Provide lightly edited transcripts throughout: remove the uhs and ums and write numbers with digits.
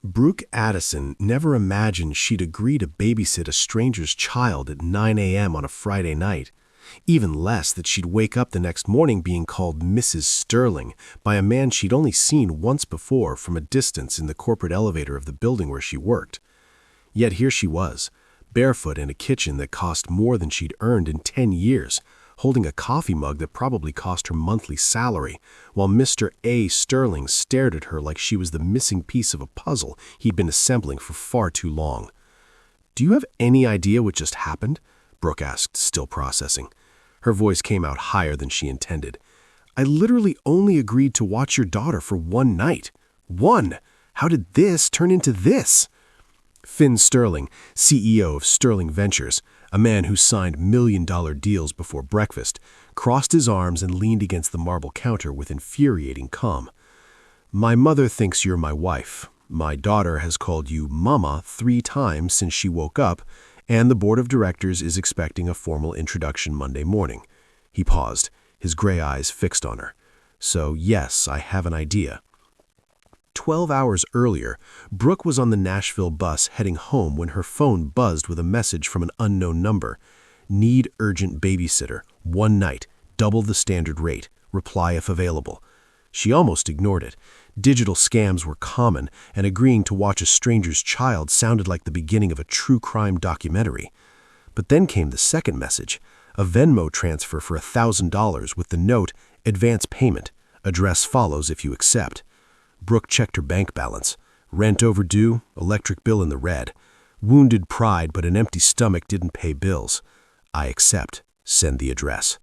Brooke Addison never imagined she'd agree to babysit a stranger's child at 9 a.m. on a Friday night. Even less that she'd wake up the next morning being called Mrs. Sterling by a man she'd only seen once before from a distance in the corporate elevator of the building where she worked. Yet here she was, barefoot in a kitchen that cost more than she'd earned in 10 years, holding a coffee mug that probably cost her monthly salary, while Mr. A. Sterling stared at her like she was the missing piece of a puzzle he'd been assembling for far too long. "Do you have any idea what just happened?" Brooke asked, still processing. Her voice came out higher than she intended. "I literally only agreed to watch your daughter for one night. One! How did this turn into this?" Finn Sterling, CEO of Sterling Ventures, a man who signed million-dollar deals before breakfast, crossed his arms and leaned against the marble counter with infuriating calm. "My mother thinks you're my wife. My daughter has called you Mama 3 times since she woke up, and the board of directors is expecting a formal introduction Monday morning." He paused, his gray eyes fixed on her. "So yes, I have an idea." 12 hours earlier, Brooke was on the Nashville bus heading home when her phone buzzed with a message from an unknown number. "Need urgent babysitter. 1 night. Double the standard rate. Reply if available." She almost ignored it. Digital scams were common, and agreeing to watch a stranger's child sounded like the beginning of a true crime documentary. But then came the second message, a Venmo transfer for $1,000 with the note, "Advance payment. Address follows if you accept." Brooke checked her bank balance. Rent overdue, electric bill in the red. Wounded pride, but an empty stomach didn't pay bills. "I accept. Send the address."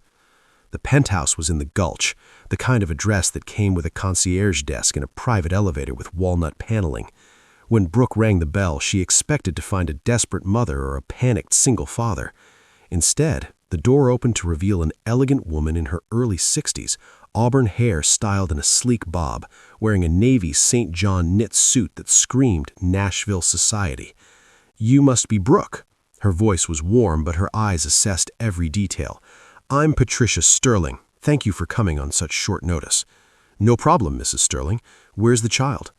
The penthouse was in the Gulch, the kind of address that came with a concierge desk and a private elevator with walnut paneling. When Brooke rang the bell, she expected to find a desperate mother or a panicked single father. Instead, the door opened to reveal an elegant woman in her early 60s, auburn hair styled in a sleek bob, wearing a navy St. John knit suit that screamed Nashville society. "You must be Brooke." Her voice was warm, but her eyes assessed every detail. "I'm Patricia Sterling. Thank you for coming on such short notice." "No problem, Mrs. Sterling. Where's the child?"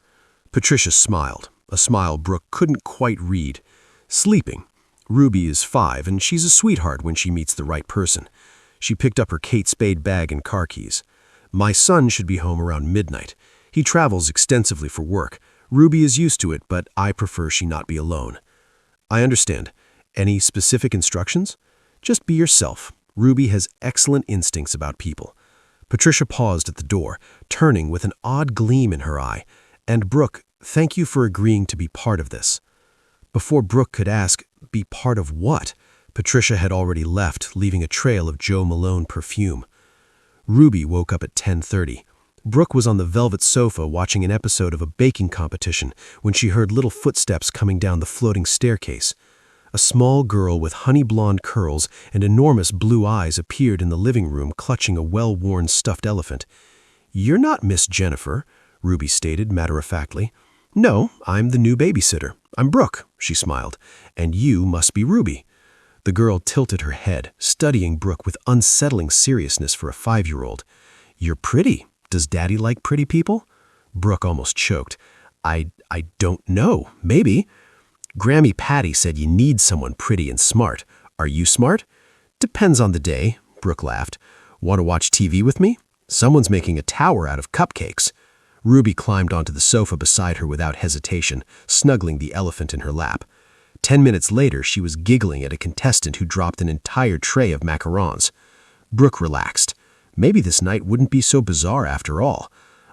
Patricia smiled, a smile Brooke couldn't quite read. "Sleeping. Ruby is 5, and she's a sweetheart when she meets the right person." She picked up her Kate Spade bag and car keys. "My son should be home around midnight. He travels extensively for work. Ruby is used to it, but I prefer she not be alone." "I understand. Any specific instructions?" "Just be yourself. Ruby has excellent instincts about people." Patricia paused at the door, turning with an odd gleam in her eye. "And Brooke, thank you for agreeing to be part of this." Before Brooke could ask, "Be part of what?" Patricia had already left, leaving a trail of Joe Malone perfume. Ruby woke up at 10:30. Brooke was on the velvet sofa watching an episode of a baking competition when she heard little footsteps coming down the floating staircase. A small girl with honey-blonde curls and enormous blue eyes appeared in the living room clutching a well-worn stuffed elephant. "You're not Miss Jennifer," Ruby stated matter-of-factly. "No, I'm the new babysitter. I'm Brooke," she smiled, "and you must be Ruby." The girl tilted her head, studying Brooke with unsettling seriousness for a 5-year-old. "You're pretty. Does Daddy like pretty people?" Brooke almost choked. I don't know. Maybe." "Grammy Patty said you need someone pretty and smart. Are you smart?" "Depends on the day," Brooke laughed. "Want to watch TV with me? Someone's making a tower out of cupcakes." Ruby climbed onto the sofa beside her without hesitation, snuggling the elephant in her lap. 10 minutes later, she was giggling at a contestant who dropped an entire tray of macarons. Brooke relaxed. Maybe this night wouldn't be so bizarre after all.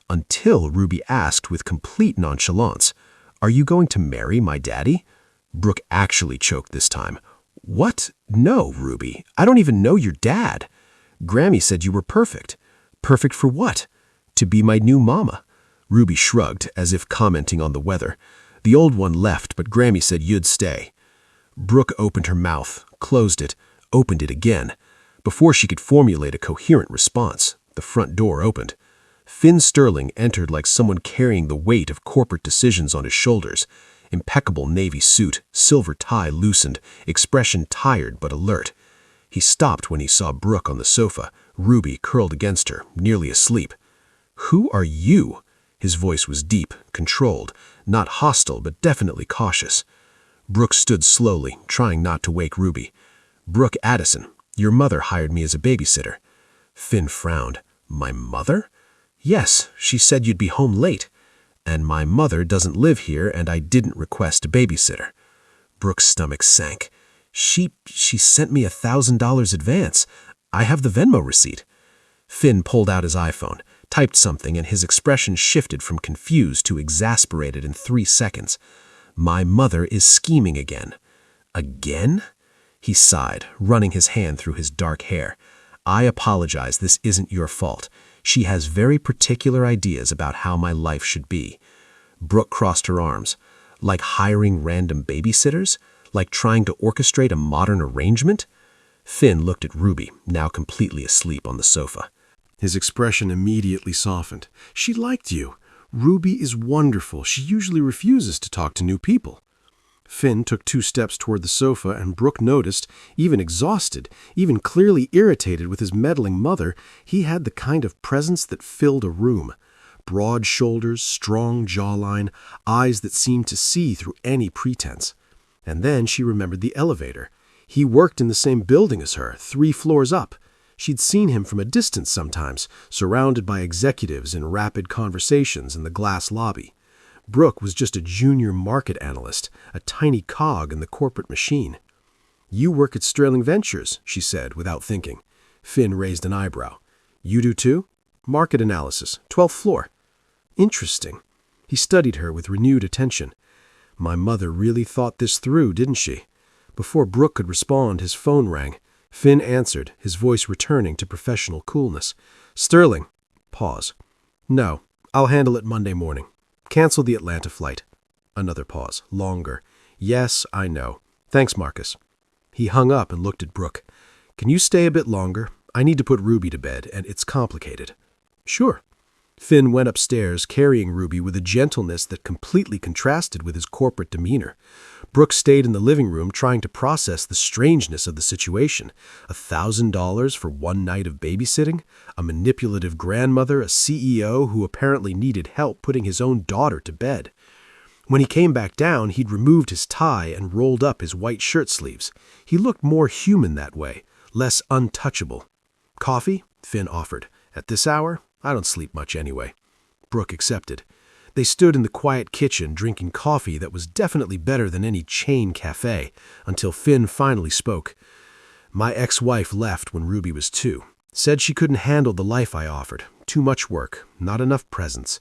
Until Ruby asked with complete nonchalance, "Are you going to marry my daddy?" Brooke actually choked this time. "What? No, Ruby. I don't even know your dad." "Grammy said you were perfect." "Perfect for what?" "To be my new mama." Ruby shrugged, as if commenting on the weather. "The old one left, but Grammy said you'd stay." Brooke opened her mouth, closed it, opened it again. Before she could formulate a coherent response, the front door opened. Finn Sterling entered like someone carrying the weight of corporate decisions on his shoulders. Impeccable navy suit, silver tie loosened, expression tired but alert. He stopped when he saw Brooke on the sofa, Ruby curled against her, nearly asleep. "Who are you?" His voice was deep, controlled, not hostile but definitely cautious. Brooke stood slowly, trying not to wake Ruby. "Brooke Addison, your mother hired me as a babysitter." Finn frowned. "My mother?" "Yes, she said you'd be home late. And my mother doesn't live here and I didn't request a babysitter." Brooke's stomach sank. She sent me $1,000 advance. I have the Venmo receipt." Finn pulled out his iPhone, typed something, and his expression shifted from confused to exasperated in 3 seconds. "My mother is scheming again." "Again?" He sighed, running his hand through his dark hair. "I apologize, this isn't your fault. She has very particular ideas about how my life should be." Brooke crossed her arms. "Like hiring random babysitters? Like trying to orchestrate a modern arrangement?" Finn looked at Ruby, now completely asleep on the sofa. His expression immediately softened. "She liked you. Ruby is wonderful. She usually refuses to talk to new people." Finn took 2 steps toward the sofa, and Brooke noticed, even exhausted, even clearly irritated with his meddling mother, he had the kind of presence that filled a room. Broad shoulders, strong jawline, eyes that seemed to see through any pretense. And then she remembered the elevator. He worked in the same building as her, 3 floors up. She'd seen him from a distance sometimes, surrounded by executives in rapid conversations in the glass lobby. Brooke was just a junior market analyst, a tiny cog in the corporate machine. "You work at Sterling Ventures," she said without thinking. Finn raised an eyebrow. "You do too?" "Market analysis, 12th floor." "Interesting." He studied her with renewed attention. "My mother really thought this through, didn't she?" Before Brooke could respond, his phone rang. Finn answered, his voice returning to professional coolness. "Sterling." Pause. "No, I'll handle it Monday morning. Cancel the Atlanta flight." Another pause, longer. "Yes, I know. Thanks, Marcus." He hung up and looked at Brooke. "Can you stay a bit longer? I need to put Ruby to bed, and it's complicated." "Sure." Finn went upstairs, carrying Ruby with a gentleness that completely contrasted with his corporate demeanor. Brooke stayed in the living room trying to process the strangeness of the situation. $1,000 for 1 night of babysitting? A manipulative grandmother, a CEO who apparently needed help putting his own daughter to bed. When he came back down, he'd removed his tie and rolled up his white shirt sleeves. He looked more human that way, less untouchable. "Coffee?" Finn offered. "At this hour? I don't sleep much anyway." Brooke accepted. They stood in the quiet kitchen drinking coffee that was definitely better than any chain cafe, until Finn finally spoke. "My ex-wife left when Ruby was 2. Said she couldn't handle the life I offered. Too much work, not enough presence.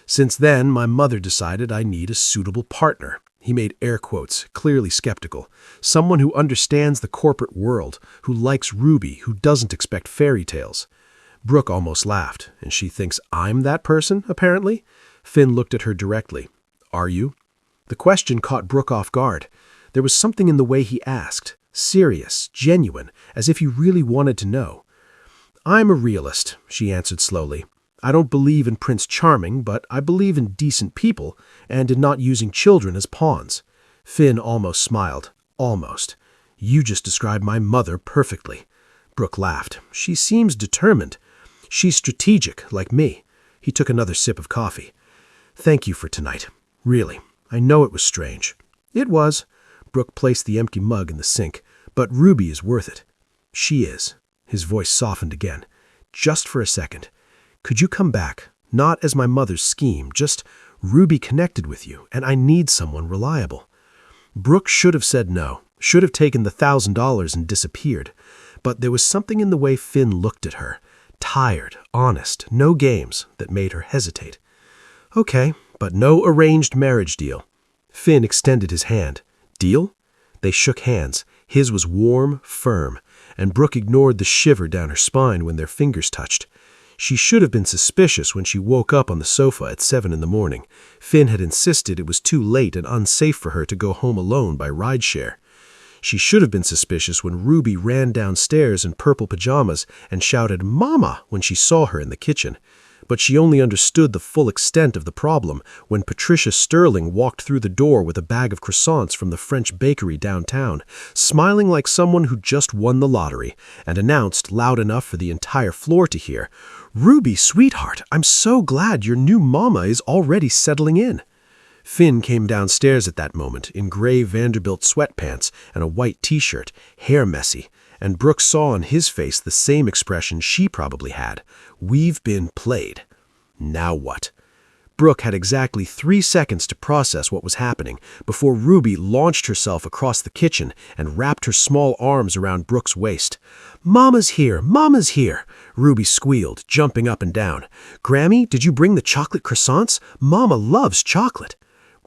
Since then, my mother decided I need a suitable partner." He made air quotes, clearly skeptical. "Someone who understands the corporate world, who likes Ruby, who doesn't expect fairy tales." Brooke almost laughed. "And she thinks I'm that person, apparently?" Finn looked at her directly. "Are you?" The question caught Brooke off guard. There was something in the way he asked, serious, genuine, as if he really wanted to know. "I'm a realist," she answered slowly. "I don't believe in Prince Charming, but I believe in decent people and in not using children as pawns." Finn almost smiled. "Almost. You just described my mother perfectly." Brooke laughed. "She seems determined. She's strategic, like me." He took another sip of coffee. "Thank you for tonight. Really, I know it was strange." "It was." Brooke placed the empty mug in the sink. "But Ruby is worth it." "She is." His voice softened again. "Just for a second. Could you come back? Not as my mother's scheme, just Ruby connected with you, and I need someone reliable." Brooke should have said no, should have taken the $1,000 and disappeared. But there was something in the way Finn looked at her. Tired, honest, no games, that made her hesitate. "Okay, but no arranged marriage deal." Finn extended his hand. "Deal?" They shook hands. His was warm, firm, and Brooke ignored the shiver down her spine when their fingers touched. She should have been suspicious when she woke up on the sofa at 7 in the morning. Finn had insisted it was too late and unsafe for her to go home alone by rideshare. She should have been suspicious when Ruby ran downstairs in purple pajamas and shouted "Mama" when she saw her in the kitchen. But she only understood the full extent of the problem when Patricia Sterling walked through the door with a bag of croissants from the French bakery downtown, smiling like someone who just won the lottery, and announced loud enough for the entire floor to hear, "Ruby, sweetheart, I'm so glad your new mama is already settling in." Finn came downstairs at that moment in gray Vanderbilt sweatpants and a white t-shirt, hair messy, and Brooke saw on his face the same expression she probably had. We've been played. Now what? Brooke had exactly 3 seconds to process what was happening before Ruby launched herself across the kitchen and wrapped her small arms around Brooke's waist. "Mama's here! Mama's here!" Ruby squealed, jumping up and down. "Grammy, did you bring the chocolate croissants? Mama loves chocolate."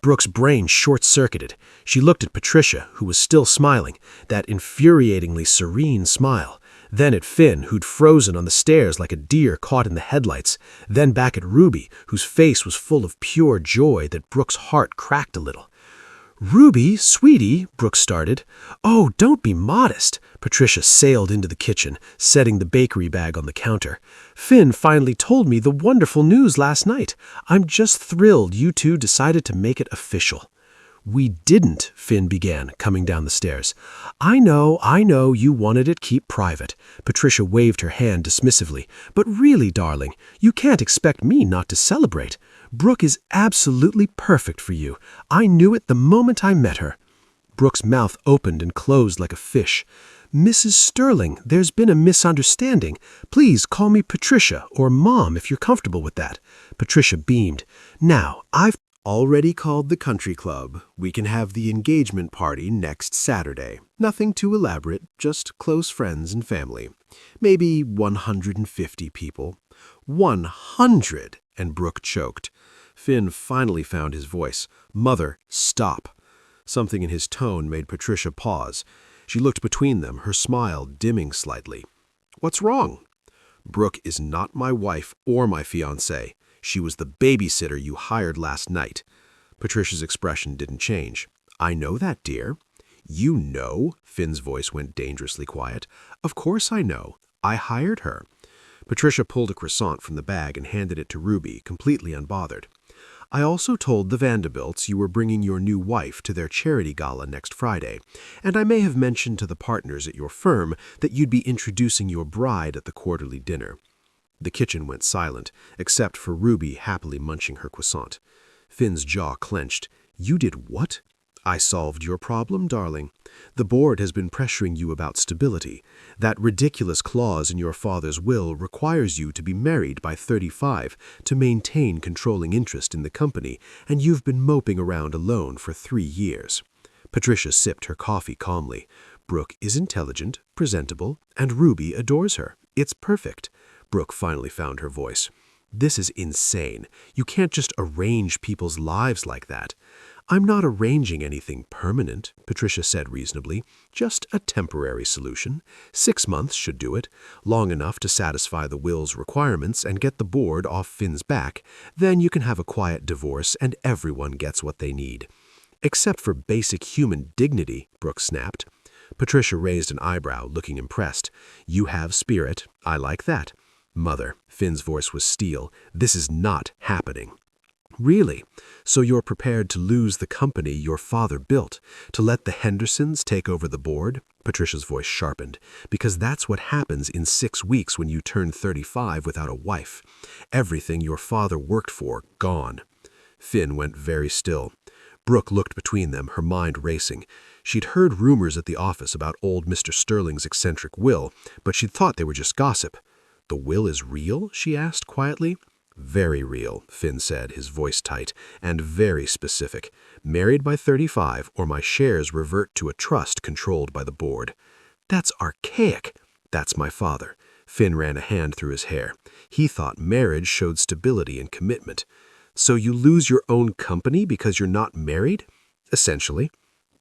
Brooke's brain short-circuited. She looked at Patricia, who was still smiling, that infuriatingly serene smile. Then at Finn, who'd frozen on the stairs like a deer caught in the headlights. Then back at Ruby, whose face was full of pure joy that Brooke's heart cracked a little. "Ruby, sweetie," Brooke started. "Oh, don't be modest." Patricia sailed into the kitchen, setting the bakery bag on the counter. "Finn finally told me the wonderful news last night. I'm just thrilled you two decided to make it official." "We didn't," Finn began, coming down the stairs. I know you wanted it kept private." Patricia waved her hand dismissively. "But really, darling, you can't expect me not to celebrate. Brooke is absolutely perfect for you. I knew it the moment I met her." Brooke's mouth opened and closed like a fish. "Mrs. Sterling, there's been a misunderstanding. Please call me Patricia or Mom if you're comfortable with that." Patricia beamed. "Now, I've already called the country club. We can have the engagement party next Saturday. Nothing too elaborate, just close friends and family. Maybe 150 people." 100! And Brooke choked. Finn finally found his voice. "Mother, stop." Something in his tone made Patricia pause. She looked between them, her smile dimming slightly. "What's wrong?" "Brooke is not my wife or my fiancée. She was the babysitter you hired last night." Patricia's expression didn't change. "I know that, dear." "You know?" Finn's voice went dangerously quiet. "Of course I know. I hired her." Patricia pulled a croissant from the bag and handed it to Ruby, completely unbothered. "I also told the Vanderbilts you were bringing your new wife to their charity gala next Friday, and I may have mentioned to the partners at your firm that you'd be introducing your bride at the quarterly dinner." The kitchen went silent, except for Ruby happily munching her croissant. Finn's jaw clenched. "You did what?" "I solved your problem, darling. The board has been pressuring you about stability. That ridiculous clause in your father's will requires you to be married by 35 to maintain controlling interest in the company, and you've been moping around alone for 3 years. Patricia sipped her coffee calmly. "Brooke is intelligent, presentable, and Ruby adores her. It's perfect." Brooke finally found her voice. "This is insane. You can't just arrange people's lives like that." "I'm not arranging anything permanent," Patricia said reasonably. "Just a temporary solution. 6 months should do it, long enough to satisfy the will's requirements and get the board off Finn's back. Then you can have a quiet divorce and everyone gets what they need." "Except for basic human dignity," Brooke snapped. Patricia raised an eyebrow, looking impressed. "You have spirit. I like that." "Mother," Finn's voice was steel, "this is not happening." "Really? So you're prepared to lose the company your father built, to let the Hendersons take over the board?" Patricia's voice sharpened. "Because that's what happens in 6 weeks when you turn 35 without a wife. Everything your father worked for, gone." Finn went very still. Brooke looked between them, her mind racing. She'd heard rumors at the office about old Mr. Sterling's eccentric will, but she'd thought they were just gossip. "The will is real?" she asked quietly. "Very real," Finn said, his voice tight, "and very specific. Married by 35, or my shares revert to a trust controlled by the board." "That's archaic." "That's my father." Finn ran a hand through his hair. "He thought marriage showed stability and commitment." "So you lose your own company because you're not married?" "Essentially."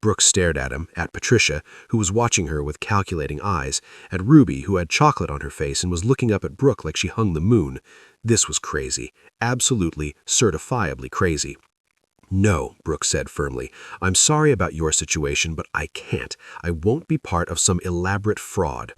Brooke stared at him, at Patricia, who was watching her with calculating eyes, at Ruby, who had chocolate on her face and was looking up at Brooke like she hung the moon. This was crazy. Absolutely, certifiably crazy. "No," Brooke said firmly. "I'm sorry about your situation, but I can't. I won't be part of some elaborate fraud."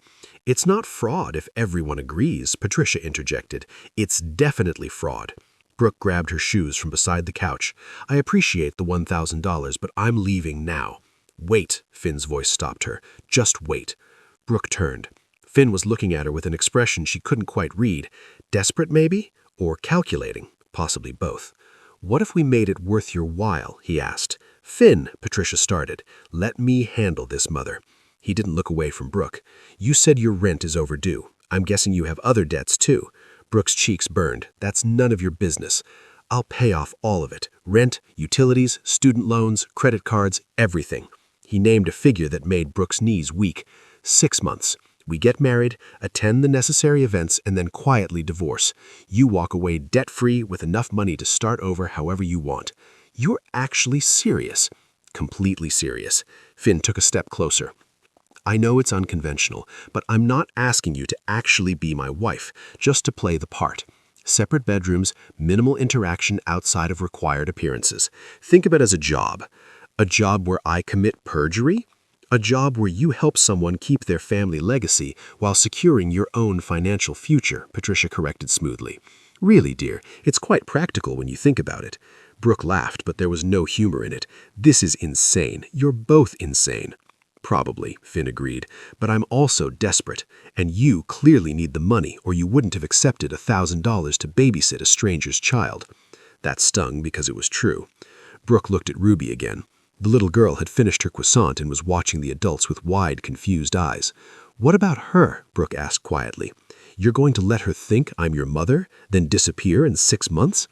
"It's not fraud if everyone agrees," Patricia interjected. "It's definitely fraud." Brooke grabbed her shoes from beside the couch. "I appreciate the $1,000, but I'm leaving now." "Wait," Finn's voice stopped her. "Just wait." Brooke turned. Finn was looking at her with an expression she couldn't quite read. Desperate, maybe? Or calculating? Possibly both. What if we made it worth your while? He asked. Finn, Patricia started. Let me handle this, Mother. He didn't look away from Brooke. You said your rent is overdue. I'm guessing you have other debts, too. Brooke's cheeks burned. That's none of your business. I'll pay off all of it. Rent, utilities, student loans, credit cards, everything. He named a figure that made Brooke's knees weak. 6 months. We get married, attend the necessary events, and then quietly divorce. You walk away debt-free with enough money to start over however you want. You're actually serious. Completely serious. Finn took a step closer. I know it's unconventional, but I'm not asking you to actually be my wife, just to play the part. Separate bedrooms, minimal interaction outside of required appearances. Think of it as a job. A job where I commit perjury? A job where you help someone keep their family legacy while securing your own financial future, Patricia corrected smoothly. Really, dear, it's quite practical when you think about it. Brooke laughed, but there was no humor in it. This is insane. You're both insane. Probably, Finn agreed, but I'm also desperate, and you clearly need the money or you wouldn't have accepted $1,000 to babysit a stranger's child. That stung because it was true. Brooke looked at Ruby again. The little girl had finished her croissant and was watching the adults with wide, confused eyes. What about her? Brooke asked quietly. You're going to let her think I'm your mother, then disappear in 6 months?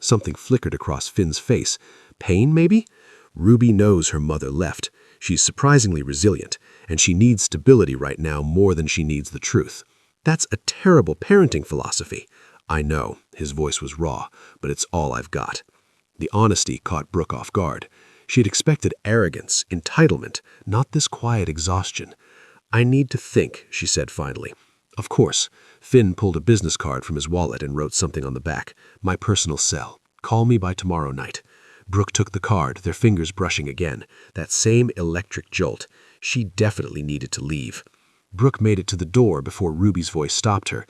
Something flickered across Finn's face. Pain, maybe? Ruby knows her mother left. She's surprisingly resilient, and she needs stability right now more than she needs the truth. That's a terrible parenting philosophy. I know, his voice was raw, but it's all I've got. The honesty caught Brooke off guard. She had expected arrogance, entitlement, not this quiet exhaustion. I need to think, she said finally. Of course. Finn pulled a business card from his wallet and wrote something on the back. My personal cell. Call me by tomorrow night. Brooke took the card, their fingers brushing again. That same electric jolt. She definitely needed to leave. Brooke made it to the door before Ruby's voice stopped her.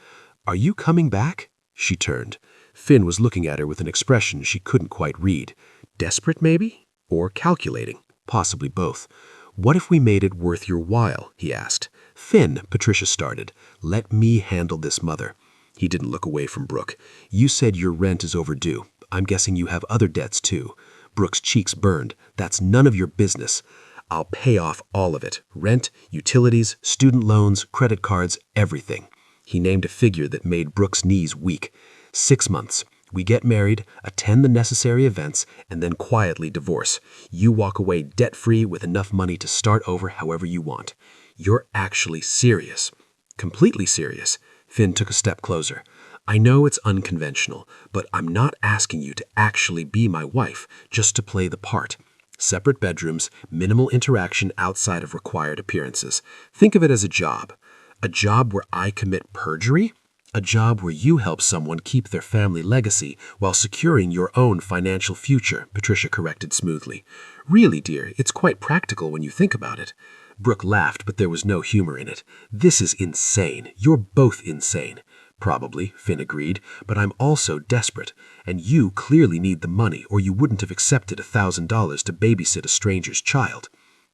Are you coming back? She turned. Finn was looking at her with an expression she couldn't quite read. Desperate, maybe? Or calculating? Possibly both. What if we made it worth your while? He asked. Finn, Patricia started. Let me handle this, Mother. He didn't look away from Brooke. You said your rent is overdue. I'm guessing you have other debts, too. Brooke's cheeks burned. That's none of your business. I'll pay off all of it. Rent, utilities, student loans, credit cards, everything. He named a figure that made Brooke's knees weak. 6 months. We get married, attend the necessary events, and then quietly divorce. You walk away debt-free with enough money to start over however you want. You're actually serious. Completely serious. Finn took a step closer. I know it's unconventional, but I'm not asking you to actually be my wife, just to play the part. Separate bedrooms, minimal interaction outside of required appearances. Think of it as a job. A job where I commit perjury? A job where you help someone keep their family legacy while securing your own financial future, Patricia corrected smoothly. Really, dear, it's quite practical when you think about it. Brooke laughed, but there was no humor in it. This is insane. You're both insane. Probably, Finn agreed, but I'm also desperate, and you clearly need the money or you wouldn't have accepted $1,000 to babysit a stranger's child.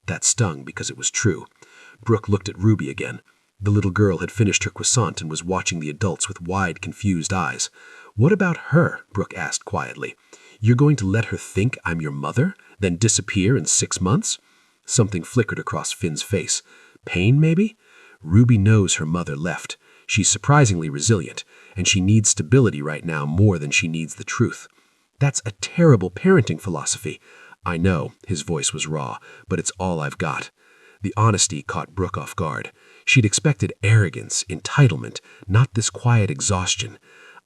That stung because it was true. Brooke looked at Ruby again. The little girl had finished her croissant and was watching the adults with wide, confused eyes. What about her? Brooke asked quietly. You're going to let her think I'm your mother, then disappear in 6 months? Something flickered across Finn's face. Pain, maybe? Ruby knows her mother left. She's surprisingly resilient, and she needs stability right now more than she needs the truth. That's a terrible parenting philosophy. I know, his voice was raw, but it's all I've got. The honesty caught Brooke off guard. She'd expected arrogance, entitlement, not this quiet exhaustion.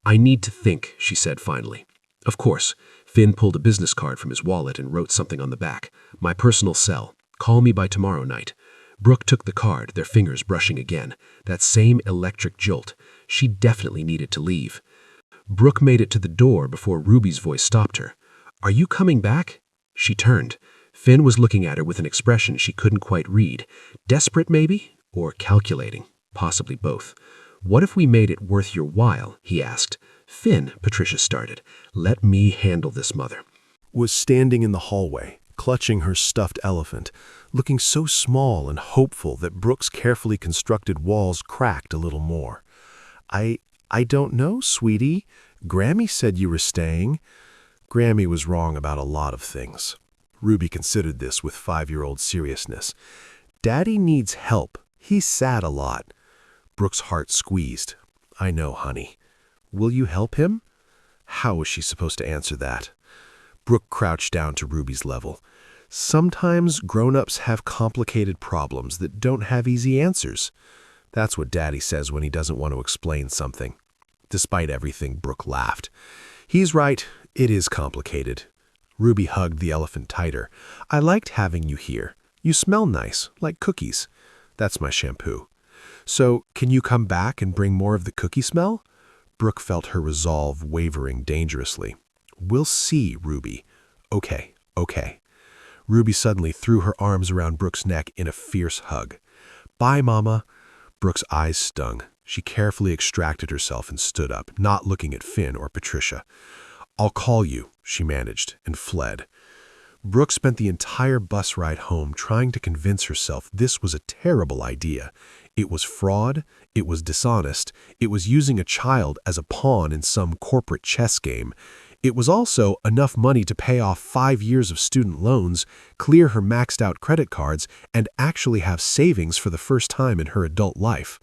I need to think, she said finally. Of course. Finn pulled a business card from his wallet and wrote something on the back. My personal cell. Call me by tomorrow night. Brooke took the card, their fingers brushing again. That same electric jolt. She definitely needed to leave. Brooke made it to the door before Ruby's voice stopped her. Are you coming back? She turned. Finn was looking at her with an expression she couldn't quite read. Desperate, maybe? Or calculating? Possibly both. What if we made it worth your while? He asked. Finn, Patricia started. Let me handle this, Mother. Was standing in the hallway, clutching her stuffed elephant, looking so small and hopeful that Brooke's carefully constructed walls cracked a little more. I don't know, sweetie. Grammy said you were staying. Grammy was wrong about a lot of things. Ruby considered this with 5-year-old seriousness. Daddy needs help. He's sad a lot. Brooke's heart squeezed. I know, honey. Will you help him? How was she supposed to answer that? Brooke crouched down to Ruby's level. Sometimes grown-ups have complicated problems that don't have easy answers. That's what Daddy says when he doesn't want to explain something. Despite everything, Brooke laughed. He's right. It is complicated. Ruby hugged the elephant tighter. I liked having you here. You smell nice, like cookies. That's my shampoo. So, can you come back and bring more of the cookie smell? Brooke felt her resolve wavering dangerously. We'll see, Ruby. Okay. Ruby suddenly threw her arms around Brooke's neck in a fierce hug. Bye, Mama. Brooke's eyes stung. She carefully extracted herself and stood up, not looking at Finn or Patricia. I'll call you, she managed, and fled. Brooke spent the entire bus ride home trying to convince herself this was a terrible idea. It was fraud, it was dishonest, it was using a child as a pawn in some corporate chess game. It was also enough money to pay off 5 years of student loans, clear her maxed-out credit cards, and actually have savings for the first time in her adult life.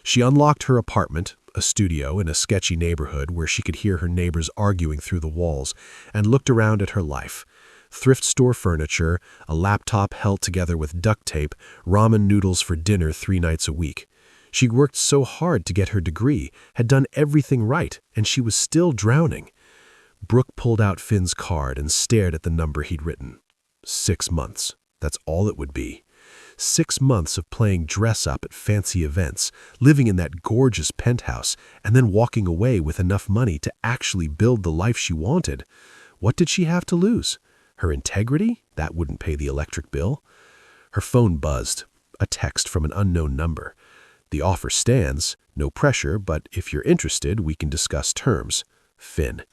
She unlocked her apartment, a studio in a sketchy neighborhood where she could hear her neighbors arguing through the walls, and looked around at her life. Thrift store furniture, a laptop held together with duct tape, ramen noodles for dinner 3 nights a week. She worked so hard to get her degree, had done everything right, and she was still drowning. Brooke pulled out Finn's card and stared at the number he'd written. 6 months. That's all it would be. 6 months of playing dress-up at fancy events, living in that gorgeous penthouse, and then walking away with enough money to actually build the life she wanted. What did she have to lose? Her integrity? That wouldn't pay the electric bill. Her phone buzzed. A text from an unknown number. The offer stands. No pressure, but if you're interested, we can discuss terms. Finn.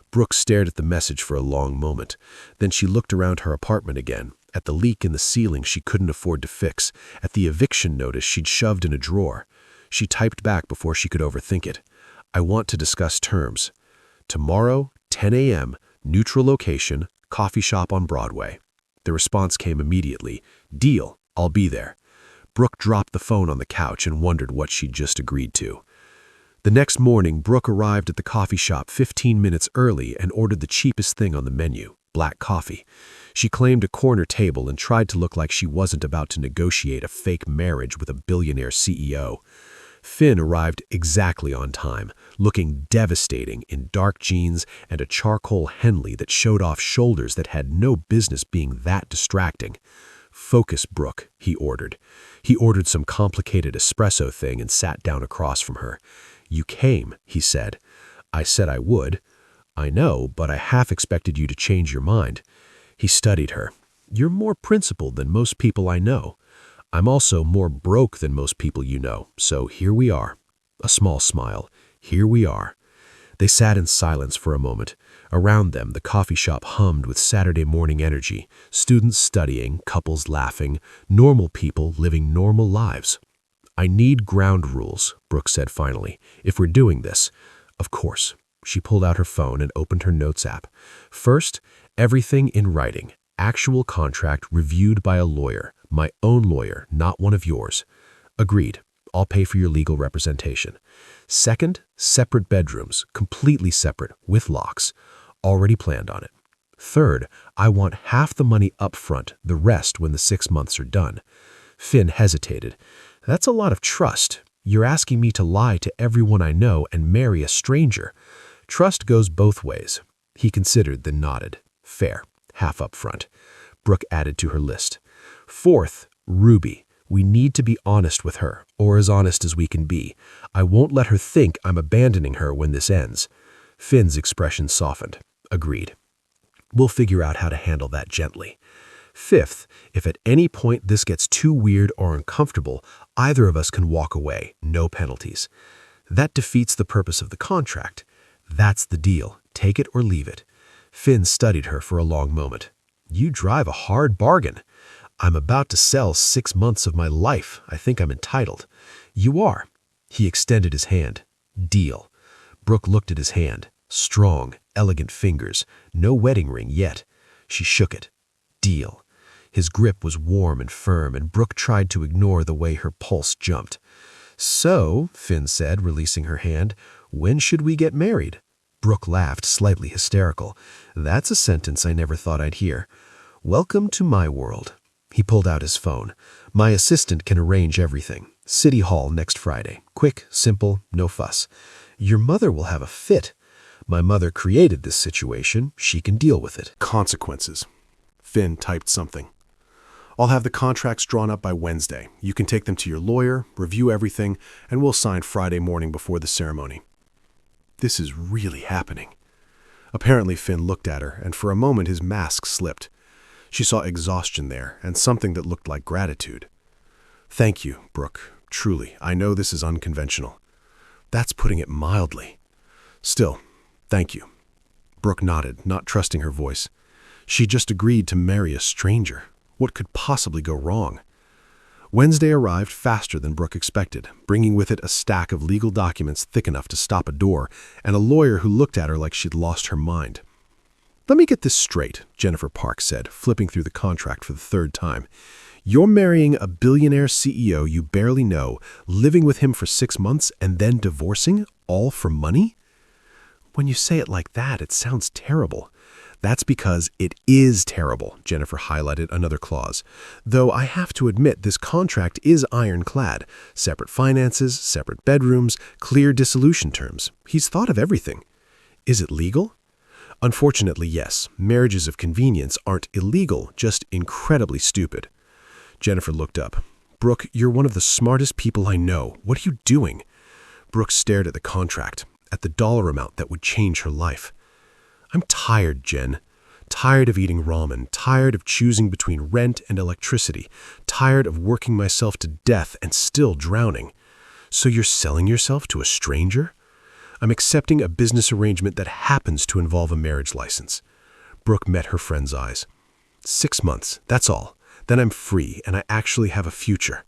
Brooke stared at the message for a long moment. Then she looked around her apartment again, at the leak in the ceiling she couldn't afford to fix, at the eviction notice she'd shoved in a drawer. She typed back before she could overthink it. I want to discuss terms. Tomorrow, 10 a.m., neutral location, coffee shop on Broadway. The response came immediately. Deal, I'll be there. Brooke dropped the phone on the couch and wondered what she'd just agreed to. The next morning, Brooke arrived at the coffee shop 15 minutes early and ordered the cheapest thing on the menu, black coffee. She claimed a corner table and tried to look like she wasn't about to negotiate a fake marriage with a billionaire CEO. Finn arrived exactly on time, looking devastating in dark jeans and a charcoal Henley that showed off shoulders that had no business being that distracting. Focus, Brooke, he ordered. He ordered some complicated espresso thing and sat down across from her. You came, he said. I said I would. I know, but I half expected you to change your mind. He studied her. You're more principled than most people I know. I'm also more broke than most people you know, so here we are. A small smile. Here we are. They sat in silence for a moment. Around them, the coffee shop hummed with Saturday morning energy, students studying, couples laughing, normal people living normal lives. I need ground rules, Brooke said finally, if we're doing this. Of course. She pulled out her phone and opened her notes app. First, everything in writing. Actual contract reviewed by a lawyer. My own lawyer, not one of yours. Agreed. I'll pay for your legal representation. Second, separate bedrooms, completely separate, with locks. Already planned on it. Third, I want half the money up front, the rest when the 6 months are done. Finn hesitated. That's a lot of trust. You're asking me to lie to everyone I know and marry a stranger. Trust goes both ways. He considered, then nodded. Fair. Half up front. Brooke added to her list. Fourth, Ruby. We need to be honest with her, or as honest as we can be. I won't let her think I'm abandoning her when this ends. Finn's expression softened. Agreed. We'll figure out how to handle that gently. Fifth, if at any point this gets too weird or uncomfortable, either of us can walk away, no penalties. That defeats the purpose of the contract. That's the deal. Take it or leave it. Finn studied her for a long moment. You drive a hard bargain. I'm about to sell 6 months of my life. I think I'm entitled. You are. He extended his hand. Deal. Brooke looked at his hand. Strong, elegant fingers, no wedding ring yet. She shook it. Deal. His grip was warm and firm, and Brooke tried to ignore the way her pulse jumped. "So," Finn said, releasing her hand, "when should we get married?" Brooke laughed, slightly hysterical. "That's a sentence I never thought I'd hear. Welcome to my world." He pulled out his phone. "My assistant can arrange everything. City Hall next Friday. Quick, simple, no fuss. Your mother will have a fit. My mother created this situation. She can deal with it." Consequences. Finn typed something. "I'll have the contracts drawn up by Wednesday. You can take them to your lawyer, review everything, and we'll sign Friday morning before the ceremony." This is really happening. Apparently Finn looked at her, and for a moment his mask slipped. She saw exhaustion there, and something that looked like gratitude. "Thank you, Brooke. Truly, I know this is unconventional." "That's putting it mildly." "Still, thank you." Brooke nodded, not trusting her voice. She just agreed to marry a stranger. What could possibly go wrong? Wednesday arrived faster than Brooke expected, bringing with it a stack of legal documents thick enough to stop a door, and a lawyer who looked at her like she'd lost her mind. "Let me get this straight," Jennifer Park said, flipping through the contract for the third time. "You're marrying a billionaire CEO you barely know, living with him for 6 months, and then divorcing, all for money?" "When you say it like that, it sounds terrible." "That's because it is terrible," Jennifer highlighted another clause. "Though I have to admit this contract is ironclad. Separate finances, separate bedrooms, clear dissolution terms. He's thought of everything." "Is it legal?" "Unfortunately, yes. Marriages of convenience aren't illegal, just incredibly stupid." Jennifer looked up. "Brooke, you're one of the smartest people I know. What are you doing?" Brooke stared at the contract, at the dollar amount that would change her life. "I'm tired, Jen. Tired of eating ramen, tired of choosing between rent and electricity, tired of working myself to death and still drowning. So you're selling yourself to a stranger?" "I'm accepting a business arrangement that happens to involve a marriage license." Brooke met her friend's eyes. 6 months, that's all. Then I'm free, and I actually have a future."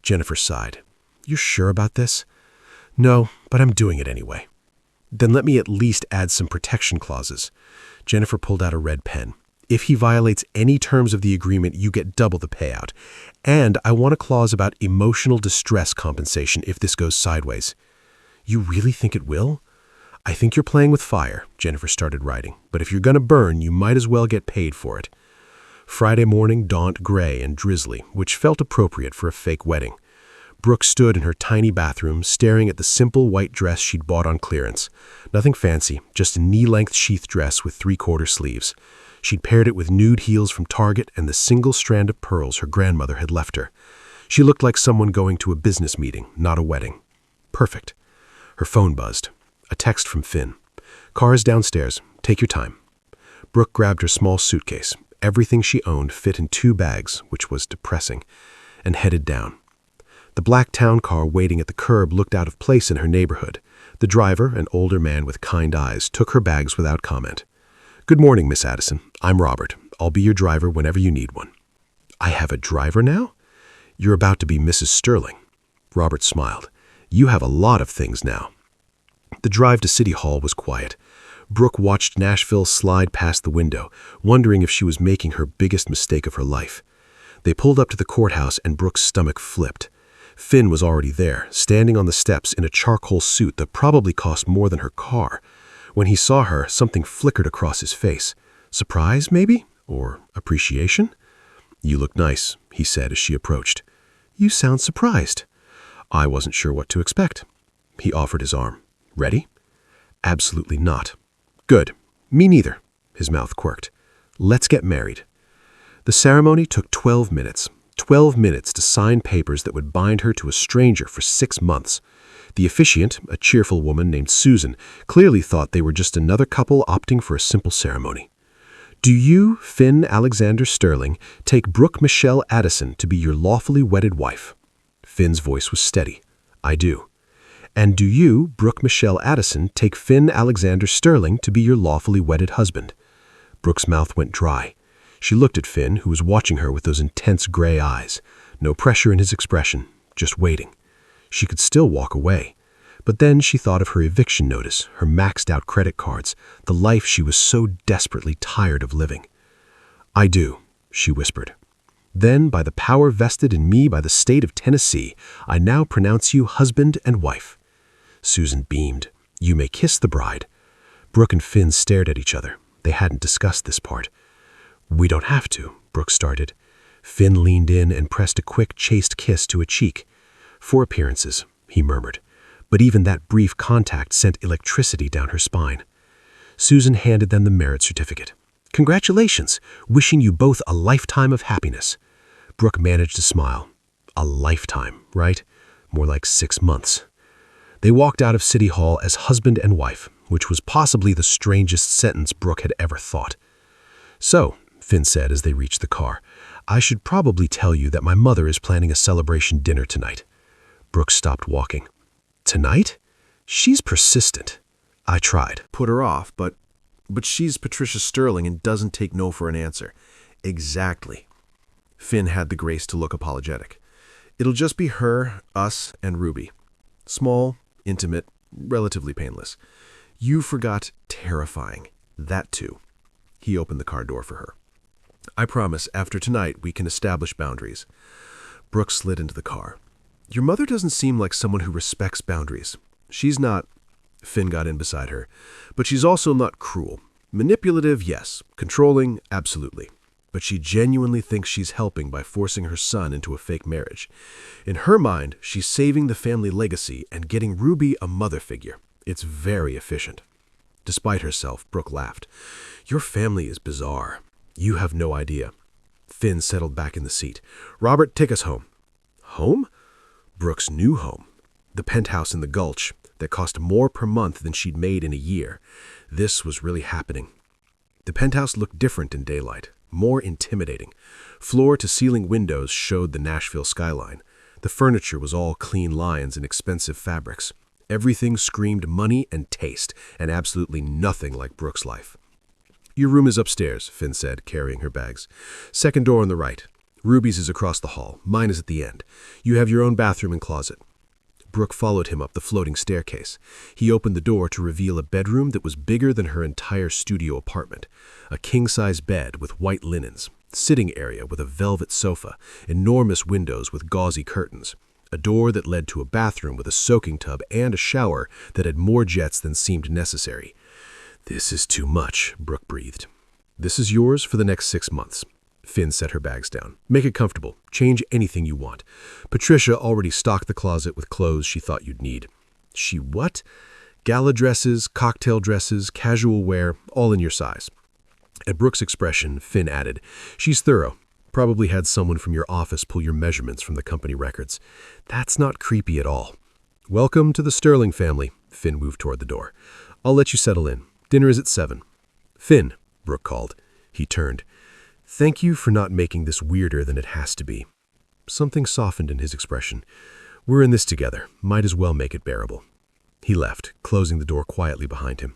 Jennifer sighed. "You're sure about this?" "No, but I'm doing it anyway." "Then let me at least add some protection clauses." Jennifer pulled out a red pen. "If he violates any terms of the agreement, you get double the payout. And I want a clause about emotional distress compensation if this goes sideways." "You really think it will?" "I think you're playing with fire," Jennifer started writing. "But if you're going to burn, you might as well get paid for it." Friday morning dawned gray and drizzly, which felt appropriate for a fake wedding. Brooke stood in her tiny bathroom, staring at the simple white dress she'd bought on clearance. Nothing fancy, just a knee-length sheath dress with 3/4 sleeves. She'd paired it with nude heels from Target and the single strand of pearls her grandmother had left her. She looked like someone going to a business meeting, not a wedding. Perfect. Her phone buzzed. A text from Finn. "Car's downstairs. Take your time." Brooke grabbed her small suitcase. Everything she owned fit in 2 bags, which was depressing, and headed down. The black town car waiting at the curb looked out of place in her neighborhood. The driver, an older man with kind eyes, took her bags without comment. "Good morning, Miss Addison. I'm Robert. I'll be your driver whenever you need one." "I have a driver now?" "You're about to be Mrs. Sterling." Robert smiled. "You have a lot of things now." The drive to City Hall was quiet. Brooke watched Nashville slide past the window, wondering if she was making her biggest mistake of her life. They pulled up to the courthouse and Brooke's stomach flipped. Finn was already there, standing on the steps in a charcoal suit that probably cost more than her car. When he saw her, something flickered across his face. Surprise, maybe? Or appreciation? "You look nice," he said as she approached. "You sound surprised." "I wasn't sure what to expect." He offered his arm. "Ready?" "Absolutely not." "Good. Me neither." His mouth quirked. "Let's get married." The ceremony took 12 minutes. 12 minutes to sign papers that would bind her to a stranger for 6 months. The officiant, a cheerful woman named Susan, clearly thought they were just another couple opting for a simple ceremony. "Do you, Finn Alexander Sterling, take Brooke Michelle Addison to be your lawfully wedded wife?" Finn's voice was steady. "I do." "And do you, Brooke Michelle Addison, take Finn Alexander Sterling to be your lawfully wedded husband?" Brooke's mouth went dry. She looked at Finn, who was watching her with those intense gray eyes. No pressure in his expression, just waiting. She could still walk away. But then she thought of her eviction notice, her maxed-out credit cards, the life she was so desperately tired of living. "I do," she whispered. "Then, by the power vested in me by the state of Tennessee, I now pronounce you husband and wife." Susan beamed. "You may kiss the bride." Brooke and Finn stared at each other. They hadn't discussed this part. "We don't have to," Brooke started. Finn leaned in and pressed a quick, chaste kiss to a cheek. "For appearances," he murmured. But even that brief contact sent electricity down her spine. Susan handed them the marriage certificate. "Congratulations! Wishing you both a lifetime of happiness." Brooke managed to smile. A lifetime, right? More like 6 months. They walked out of City Hall as husband and wife, which was possibly the strangest sentence Brooke had ever thought. "So," Finn said as they reached the car, "I should probably tell you that my mother is planning a celebration dinner tonight." Brooke stopped walking. "Tonight? She's persistent." "I tried." Put her off, but she's Patricia Sterling and doesn't take no for an answer. Exactly. Finn had the grace to look apologetic. It'll just be her, us, and Ruby. Small, intimate, relatively painless. You forgot terrifying. That too. He opened the car door for her. "I promise, after tonight, we can establish boundaries." Brooke slid into the car. "Your mother doesn't seem like someone who respects boundaries. She's not—" Finn got in beside her. "But she's also not cruel. Manipulative, yes. Controlling, absolutely. But she genuinely thinks she's helping by forcing her son into a fake marriage. In her mind, she's saving the family legacy and getting Ruby a mother figure. It's very efficient." Despite herself, Brooke laughed. "Your family is bizarre. You have no idea." Finn settled back in the seat. "Robert, take us home." Home? Brooke's new home. The penthouse in the Gulch that cost more per month than she'd made in a year. This was really happening. The penthouse looked different in daylight, more intimidating. Floor-to-ceiling windows showed the Nashville skyline. The furniture was all clean lines and expensive fabrics. Everything screamed money and taste, and absolutely nothing like Brooke's life. "Your room is upstairs," Finn said, carrying her bags. "Second door on the right. Ruby's is across the hall. Mine is at the end. You have your own bathroom and closet." Brooke followed him up the floating staircase. He opened the door to reveal a bedroom that was bigger than her entire studio apartment. A king-size bed with white linens, sitting area with a velvet sofa, enormous windows with gauzy curtains, a door that led to a bathroom with a soaking tub and a shower that had more jets than seemed necessary. "This is too much," Brooke breathed. "This is yours for the next 6 months." Finn set her bags down. "Make it comfortable. Change anything you want. Patricia already stocked the closet with clothes she thought you'd need." "She what?" "Gala dresses, cocktail dresses, casual wear, all in your size." At Brooke's expression, Finn added, "She's thorough. Probably had someone from your office pull your measurements from the company records." "That's not creepy at all." "Welcome to the Sterling family." Finn moved toward the door. "I'll let you settle in. Dinner is at 7. "Finn," Brooke called. He turned. "Thank you for not making this weirder than it has to be." Something softened in his expression. "We're in this together. Might as well make it bearable." He left, closing the door quietly behind him.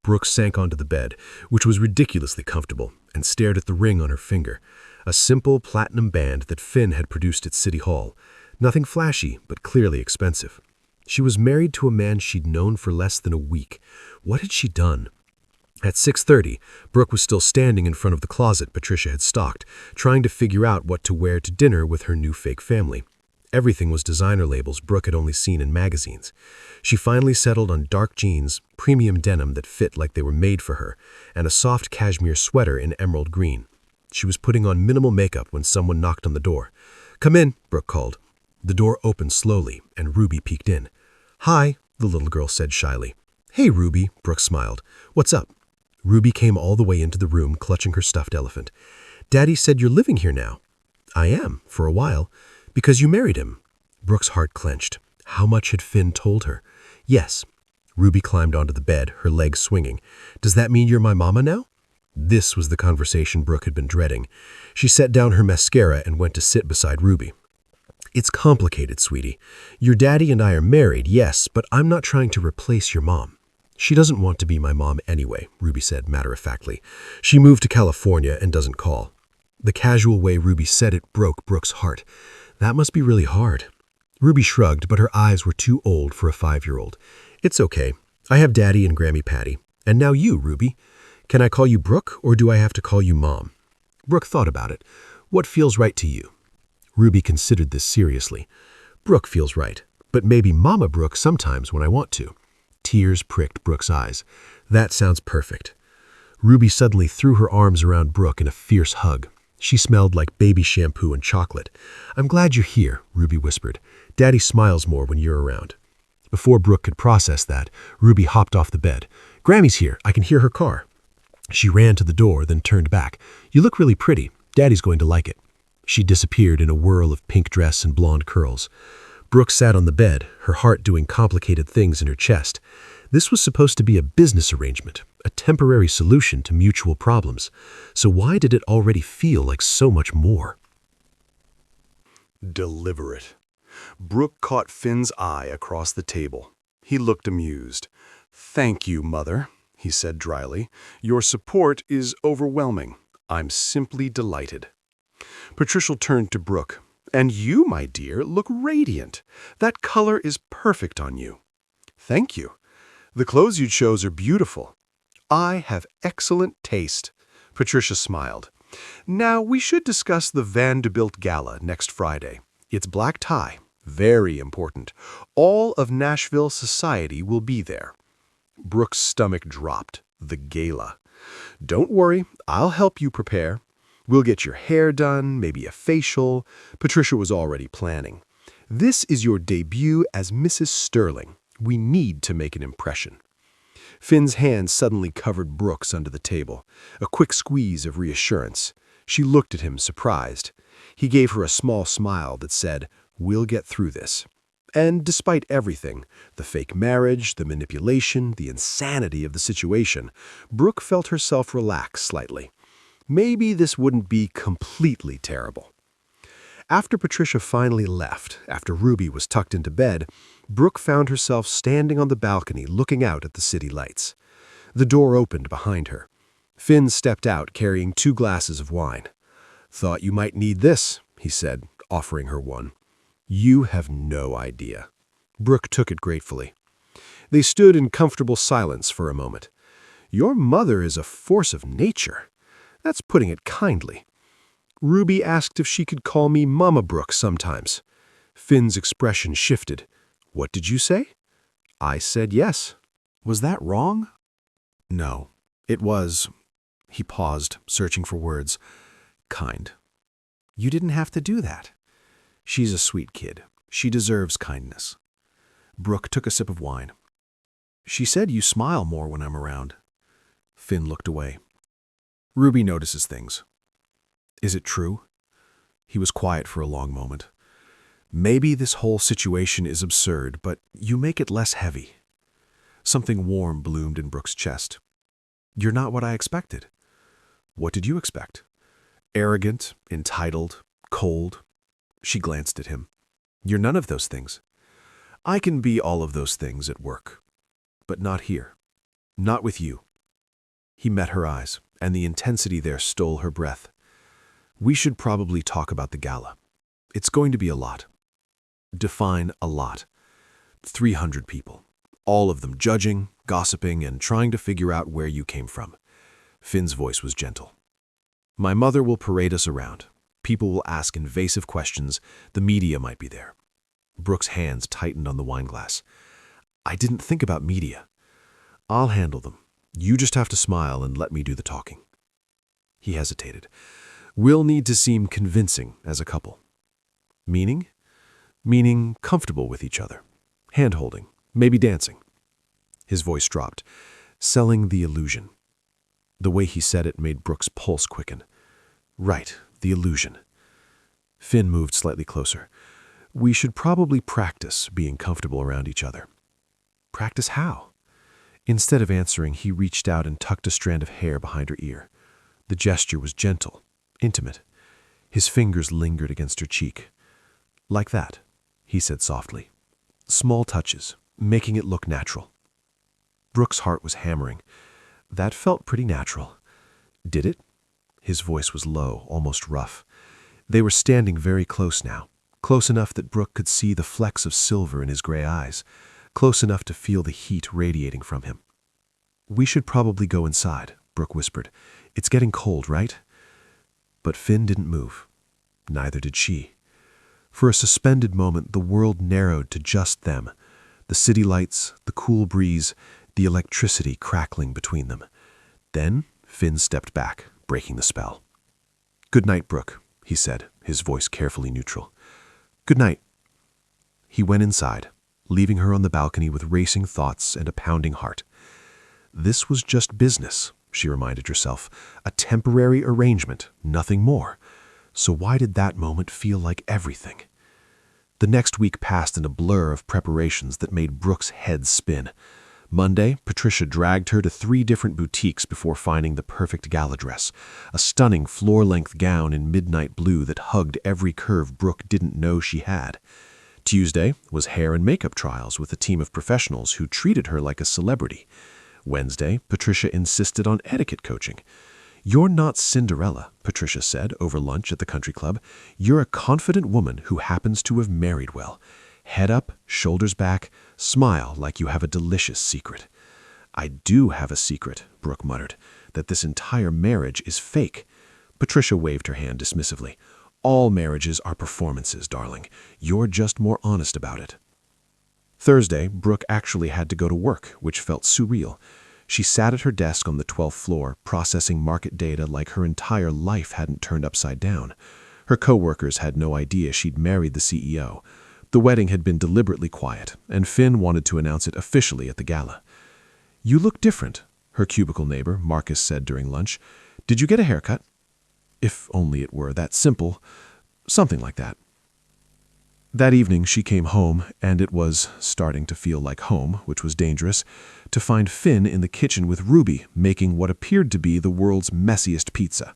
Brooke sank onto the bed, which was ridiculously comfortable, and stared at the ring on her finger, a simple platinum band that Finn had produced at City Hall. Nothing flashy, but clearly expensive. She was married to a man she'd known for less than a week. What had she done? At 6:30, Brooke was still standing in front of the closet Patricia had stocked, trying to figure out what to wear to dinner with her new fake family. Everything was designer labels Brooke had only seen in magazines. She finally settled on dark jeans, premium denim that fit like they were made for her, and a soft cashmere sweater in emerald green. She was putting on minimal makeup when someone knocked on the door. "Come in," Brooke called. The door opened slowly, and Ruby peeked in. "Hi," the little girl said shyly. "Hey, Ruby," Brooke smiled. "What's up?" Ruby came all the way into the room, clutching her stuffed elephant. "Daddy said you're living here now." "I am, for a while. Because you married him." Brooke's heart clenched. How much had Finn told her? "Yes." Ruby climbed onto the bed, her legs swinging. "Does that mean you're my mama now?" This was the conversation Brooke had been dreading. She set down her mascara and went to sit beside Ruby. "It's complicated, sweetie. Your daddy and I are married, yes, but I'm not trying to replace your mom." "She doesn't want to be my mom anyway," Ruby said matter-of-factly. "She moved to California and doesn't call." The casual way Ruby said it broke Brooke's heart. That must be really hard. Ruby shrugged, but her eyes were too old for a 5-year-old. It's okay. I have Daddy and Grammy Patty. And now you, Ruby. Can I call you Brooke, or do I have to call you Mom? Brooke thought about it. What feels right to you? Ruby considered this seriously. Brooke feels right, but maybe Mama Brooke sometimes when I want to. Tears pricked Brooke's eyes. That sounds perfect. Ruby suddenly threw her arms around Brooke in a fierce hug. She smelled like baby shampoo and chocolate. I'm glad you're here, Ruby whispered. Daddy smiles more when you're around. Before Brooke could process that, Ruby hopped off the bed. Grammy's here. I can hear her car. She ran to the door, then turned back. You look really pretty. Daddy's going to like it. She disappeared in a whirl of pink dress and blonde curls. Brooke sat on the bed, her heart doing complicated things in her chest. This was supposed to be a business arrangement, a temporary solution to mutual problems. So why did it already feel like so much more? Deliberate. Brooke caught Finn's eye across the table. He looked amused. "Thank you, Mother," he said dryly. "Your support is overwhelming. I'm simply delighted." Patricia turned to Brooke. "And you, my dear, look radiant. That color is perfect on you." "Thank you. The clothes you chose are beautiful." "I have excellent taste." Patricia smiled. "Now we should discuss the Vanderbilt Gala next Friday. It's black tie. Very important. All of Nashville society will be there." Brooke's stomach dropped. The gala. "Don't worry, I'll help you prepare. We'll get your hair done, maybe a facial." Patricia was already planning. "This is your debut as Mrs. Sterling. We need to make an impression." Finn's hand suddenly covered Brooke's under the table. A quick squeeze of reassurance. She looked at him, surprised. He gave her a small smile that said, "We'll get through this." And despite everything, the fake marriage, the manipulation, the insanity of the situation, Brooke felt herself relax slightly. Maybe this wouldn't be completely terrible. After Patricia finally left, after Ruby was tucked into bed, Brooke found herself standing on the balcony looking out at the city lights. The door opened behind her. Finn stepped out carrying 2 glasses of wine. "Thought you might need this," he said, offering her one. "You have no idea." Brooke took it gratefully. They stood in comfortable silence for a moment. "Your mother is a force of nature. That's putting it kindly." Ruby asked if she could call me Mama Brooke sometimes. Finn's expression shifted. "What did you say?" "I said yes." Was that wrong? No, it was. He paused, searching for words. Kind. You didn't have to do that. She's a sweet kid. She deserves kindness. Brooke took a sip of wine. She said you smile more when I'm around. Finn looked away. Ruby notices things. Is it true? He was quiet for a long moment. Maybe this whole situation is absurd, but you make it less heavy. Something warm bloomed in Brooke's chest. You're not what I expected. What did you expect? Arrogant, entitled, cold. She glanced at him. You're none of those things. I can be all of those things at work, but not here. Not with you. He met her eyes, and the intensity there stole her breath. We should probably talk about the gala. It's going to be a lot. Define a lot. 300 people. All of them judging, gossiping, and trying to figure out where you came from. Finn's voice was gentle. My mother will parade us around. People will ask invasive questions. The media might be there. Brooke's hands tightened on the wineglass. I didn't think about media. I'll handle them. You just have to smile and let me do the talking. He hesitated. We'll need to seem convincing as a couple. Meaning? Meaning comfortable with each other. Hand-holding. Maybe dancing. His voice dropped. Selling the illusion. The way he said it made Brooke's pulse quicken. Right, the illusion. Finn moved slightly closer. We should probably practice being comfortable around each other. Practice how? Instead of answering, he reached out and tucked a strand of hair behind her ear. The gesture was gentle, intimate. His fingers lingered against her cheek. Like that, he said softly. Small touches, making it look natural. Brooke's heart was hammering. That felt pretty natural. Did it? His voice was low, almost rough. They were standing very close now, close enough that Brooke could see the flecks of silver in his gray eyes, close enough to feel the heat radiating from him. "We should probably go inside," Brooke whispered. "It's getting cold, right?" But Finn didn't move. Neither did she. For a suspended moment, the world narrowed to just them. The city lights, the cool breeze, the electricity crackling between them. Then Finn stepped back, breaking the spell. "Good night, Brooke," he said, his voice carefully neutral. "Good night." He went inside, leaving her on the balcony with racing thoughts and a pounding heart. This was just business, she reminded herself, a temporary arrangement, nothing more. So why did that moment feel like everything? The next week passed in a blur of preparations that made Brooke's head spin. Monday, Patricia dragged her to 3 different boutiques before finding the perfect gala dress, a stunning floor-length gown in midnight blue that hugged every curve Brooke didn't know she had. Tuesday was hair and makeup trials with a team of professionals who treated her like a celebrity. Wednesday, Patricia insisted on etiquette coaching. "You're not Cinderella," Patricia said over lunch at the country club. "You're a confident woman who happens to have married well. Head up, shoulders back, smile like you have a delicious secret." "I do have a secret," Brooke muttered, "that this entire marriage is fake." Patricia waved her hand dismissively. "All marriages are performances, darling. You're just more honest about it." Thursday, Brooke actually had to go to work, which felt surreal. She sat at her desk on the 12th floor, processing market data like her entire life hadn't turned upside down. Her coworkers had no idea she'd married the CEO. The wedding had been deliberately quiet, and Finn wanted to announce it officially at the gala. "You look different," her cubicle neighbor, Marcus, said during lunch. "Did you get a haircut?" If only it were that simple. Something like that. That evening she came home, and it was starting to feel like home, which was dangerous, to find Finn in the kitchen with Ruby, making what appeared to be the world's messiest pizza.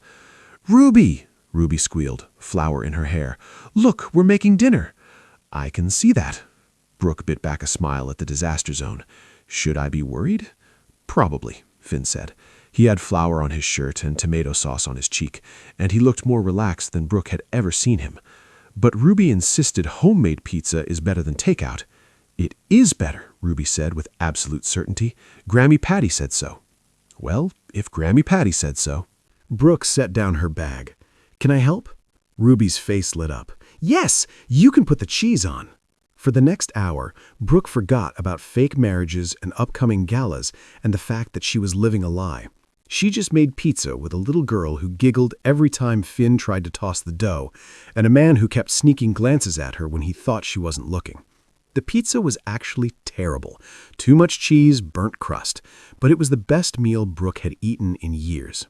"Ruby!" Ruby squealed, flour in her hair. "Look, we're making dinner." "I can see that." Brooke bit back a smile at the disaster zone. "Should I be worried?" "Probably," Finn said. He had flour on his shirt and tomato sauce on his cheek, and he looked more relaxed than Brooke had ever seen him. "But Ruby insisted homemade pizza is better than takeout." "It is better," Ruby said with absolute certainty. "Grammy Patty said so." "Well, if Grammy Patty said so." Brooke set down her bag. "Can I help?" Ruby's face lit up. "Yes, you can put the cheese on." For the next hour, Brooke forgot about fake marriages and upcoming galas and the fact that she was living a lie. She just made pizza with a little girl who giggled every time Finn tried to toss the dough, and a man who kept sneaking glances at her when he thought she wasn't looking. The pizza was actually terrible. Too much cheese, burnt crust. But it was the best meal Brooke had eaten in years.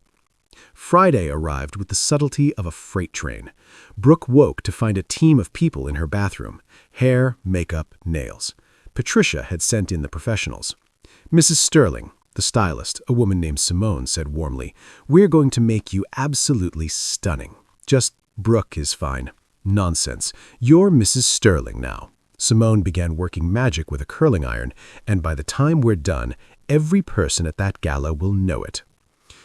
Friday arrived with the subtlety of a freight train. Brooke woke to find a team of people in her bathroom. Hair, makeup, nails. Patricia had sent in the professionals. Mrs. Sterling, the stylist, a woman named Simone, said warmly, "We're going to make you absolutely stunning." Just Brooke is fine. Nonsense. You're Mrs. Sterling now. Simone began working magic with a curling iron, and by the time we're done, every person at that gala will know it.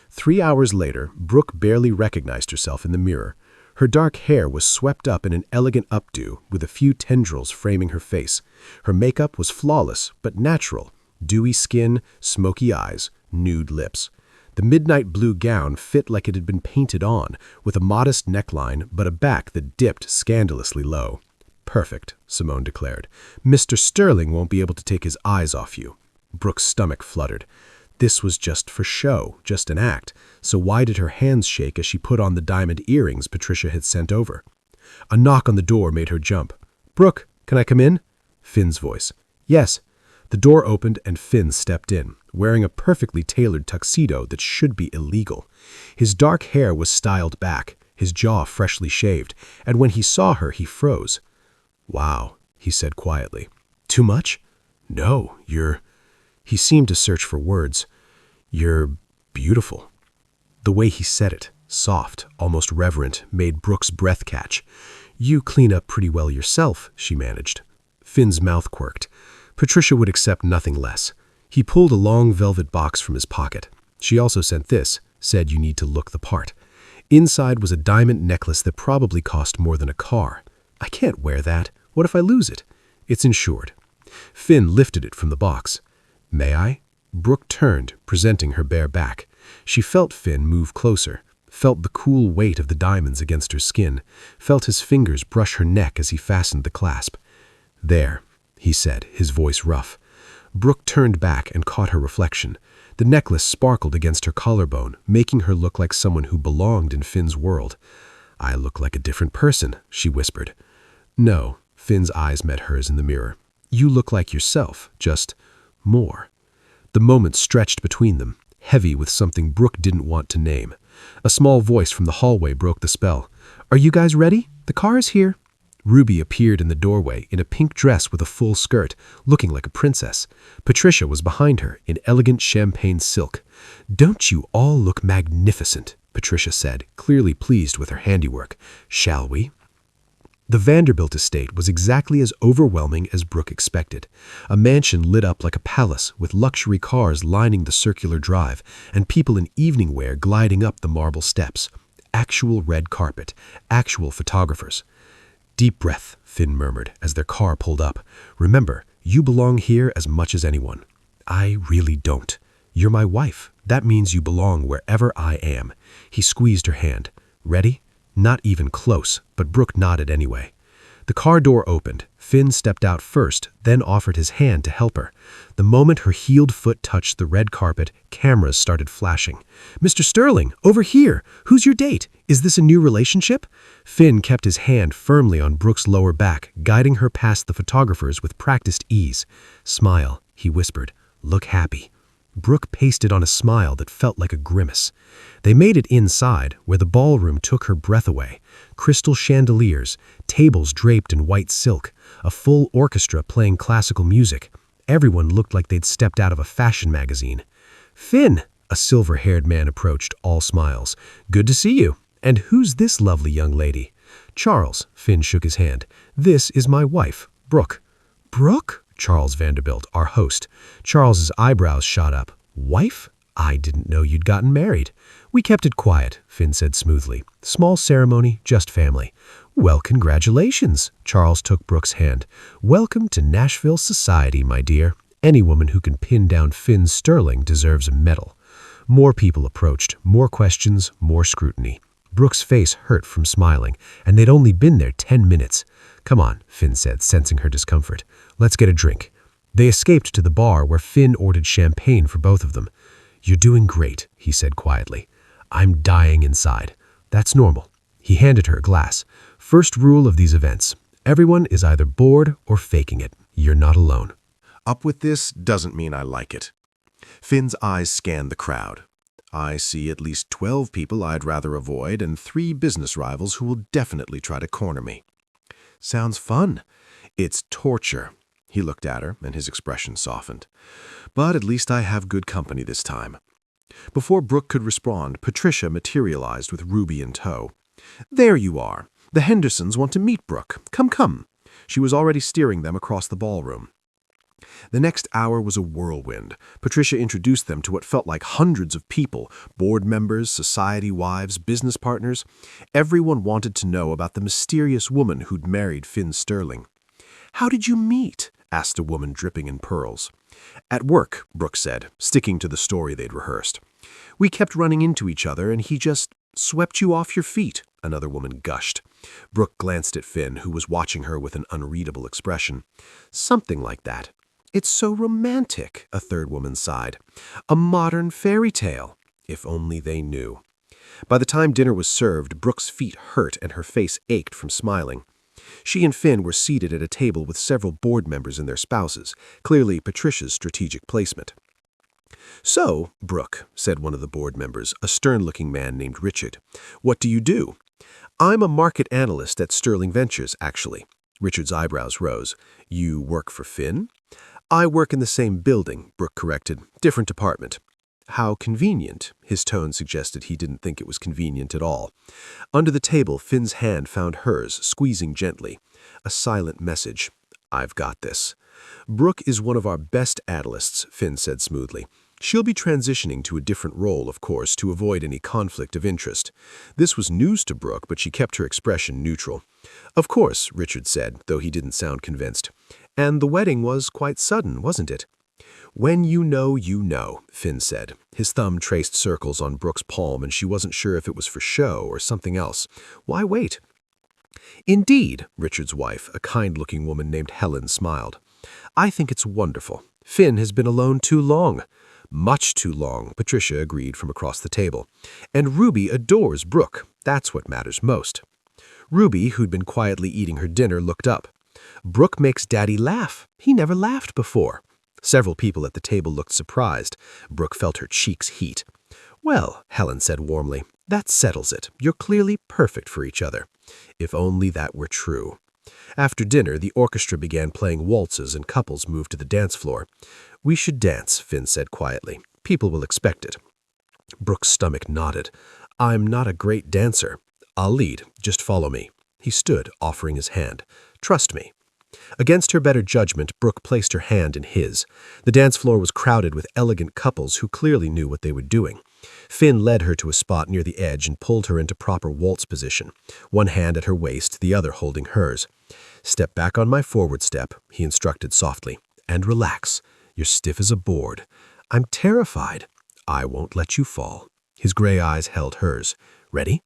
3 hours later, Brooke barely recognized herself in the mirror. Her dark hair was swept up in an elegant updo with a few tendrils framing her face. Her makeup was flawless but natural. Dewy skin, smoky eyes, nude lips. The midnight blue gown fit like it had been painted on, with a modest neckline but a back that dipped scandalously low. "Perfect," Simone declared. "Mr. Sterling won't be able to take his eyes off you." Brooke's stomach fluttered. This was just for show, just an act, so why did her hands shake as she put on the diamond earrings Patricia had sent over? A knock on the door made her jump. "Brooke, can I come in?" Finn's voice. "Yes." The door opened and Finn stepped in, wearing a perfectly tailored tuxedo that should be illegal. His dark hair was styled back, his jaw freshly shaved, and when he saw her, he froze. "Wow," he said quietly. "Too much?" "No, you're—" He seemed to search for words. "You're beautiful." The way he said it, soft, almost reverent, made Brooke's breath catch. "You clean up pretty well yourself," she managed. Finn's mouth quirked. Patricia would accept nothing less. He pulled a long velvet box from his pocket. She also sent this, said you need to look the part. Inside was a diamond necklace that probably cost more than a car. I can't wear that. What if I lose it? It's insured. Finn lifted it from the box. May I? Brooke turned, presenting her bare back. She felt Finn move closer, felt the cool weight of the diamonds against her skin, felt his fingers brush her neck as he fastened the clasp. There, he said, his voice rough. Brooke turned back and caught her reflection. The necklace sparkled against her collarbone, making her look like someone who belonged in Finn's world. I look like a different person, she whispered. No, Finn's eyes met hers in the mirror. You look like yourself, just more. The moment stretched between them, heavy with something Brooke didn't want to name. A small voice from the hallway broke the spell. Are you guys ready? The car is here. Ruby appeared in the doorway in a pink dress with a full skirt, looking like a princess. Patricia was behind her in elegant champagne silk. Don't you all look magnificent, Patricia said, clearly pleased with her handiwork. Shall we? The Vanderbilt estate was exactly as overwhelming as Brooke expected. A mansion lit up like a palace, with luxury cars lining the circular drive, and people in evening wear gliding up the marble steps. Actual red carpet, actual photographers. Deep breath, Finn murmured as their car pulled up. Remember, you belong here as much as anyone. I really don't. You're my wife. That means you belong wherever I am. He squeezed her hand. Ready? Not even close, but Brooke nodded anyway. The car door opened. Finn stepped out first, then offered his hand to help her. The moment her heeled foot touched the red carpet, cameras started flashing. Mr. Sterling, over here! Who's your date? Is this a new relationship? Finn kept his hand firmly on Brooke's lower back, guiding her past the photographers with practiced ease. Smile, he whispered. Look happy. Brooke pasted on a smile that felt like a grimace. They made it inside, where the ballroom took her breath away. Crystal chandeliers, tables draped in white silk, a full orchestra playing classical music. Everyone looked like they'd stepped out of a fashion magazine. Finn, a silver-haired man approached, all smiles. Good to see you. And who's this lovely young lady? Charles, Finn shook his hand. This is my wife, Brooke. Brooke? Charles Vanderbilt, our host. Charles's eyebrows shot up. Wife? I didn't know you'd gotten married. We kept it quiet, Finn said smoothly. Small ceremony, just family. Well, congratulations. Charles took Brooke's hand. Welcome to Nashville society, my dear. Any woman who can pin down Finn Sterling deserves a medal. More people approached, more questions, more scrutiny. Brooke's face hurt from smiling, and they'd only been there 10 minutes. Come on, Finn said, sensing her discomfort. Let's get a drink. They escaped to the bar where Finn ordered champagne for both of them. You're doing great, he said quietly. I'm dying inside. That's normal. He handed her a glass. First rule of these events. Everyone is either bored or faking it. You're not alone. Up with this doesn't mean I like it. Finn's eyes scanned the crowd. I see at least 12 people I'd rather avoid and 3 business rivals who will definitely try to corner me. Sounds fun. It's torture. He looked at her, and his expression softened. But at least I have good company this time. Before Brooke could respond, Patricia materialized with Ruby in tow. There you are. The Hendersons want to meet Brooke. Come, come. She was already steering them across the ballroom. The next hour was a whirlwind. Patricia introduced them to what felt like hundreds of people, board members, society wives, business partners. Everyone wanted to know about the mysterious woman who'd married Finn Sterling. How did you meet? Asked a woman dripping in pearls. At work, Brooke said, sticking to the story they'd rehearsed. We kept running into each other and he just swept you off your feet, another woman gushed. Brooke glanced at Finn, who was watching her with an unreadable expression. Something like that. It's so romantic, a third woman sighed. A modern fairy tale. If only they knew. By the time dinner was served, Brooke's feet hurt and her face ached from smiling. She and Finn were seated at a table with several board members and their spouses, clearly Patricia's strategic placement. So, Brooke, said one of the board members, a stern-looking man named Richard, what do you do? I'm a market analyst at Sterling Ventures, actually. Richard's eyebrows rose. You work for Finn? I work in the same building, Brooke corrected. Different department. How convenient. His tone suggested he didn't think it was convenient at all. Under the table, Finn's hand found hers, squeezing gently. A silent message. I've got this. Brooke is one of our best analysts, Finn said smoothly. She'll be transitioning to a different role, of course, to avoid any conflict of interest. This was news to Brooke, but she kept her expression neutral. Of course, Richard said, though he didn't sound convinced. And the wedding was quite sudden, wasn't it? When you know, Finn said. His thumb traced circles on Brooke's palm, and she wasn't sure if it was for show or something else. Why wait? Indeed, Richard's wife, a kind-looking woman named Helen, smiled. I think it's wonderful. Finn has been alone too long. Much too long, Patricia agreed from across the table. And Ruby adores Brooke. That's what matters most. Ruby, who'd been quietly eating her dinner, looked up. Brooke makes Daddy laugh. He never laughed before. Several people at the table looked surprised. Brooke felt her cheeks heat. Well, Helen said warmly, that settles it. You're clearly perfect for each other. If only that were true. After dinner, the orchestra began playing waltzes and couples moved to the dance floor. We should dance, Finn said quietly. People will expect it. Brooke's stomach nodded. I'm not a great dancer. I'll lead. Just follow me. He stood, offering his hand. Trust me. Against her better judgment, Brooke placed her hand in his. The dance floor was crowded with elegant couples who clearly knew what they were doing. Finn led her to a spot near the edge and pulled her into proper waltz position, one hand at her waist, the other holding hers. Step back on my forward step, he instructed softly, and relax. You're stiff as a board. I'm terrified. I won't let you fall. His gray eyes held hers. Ready?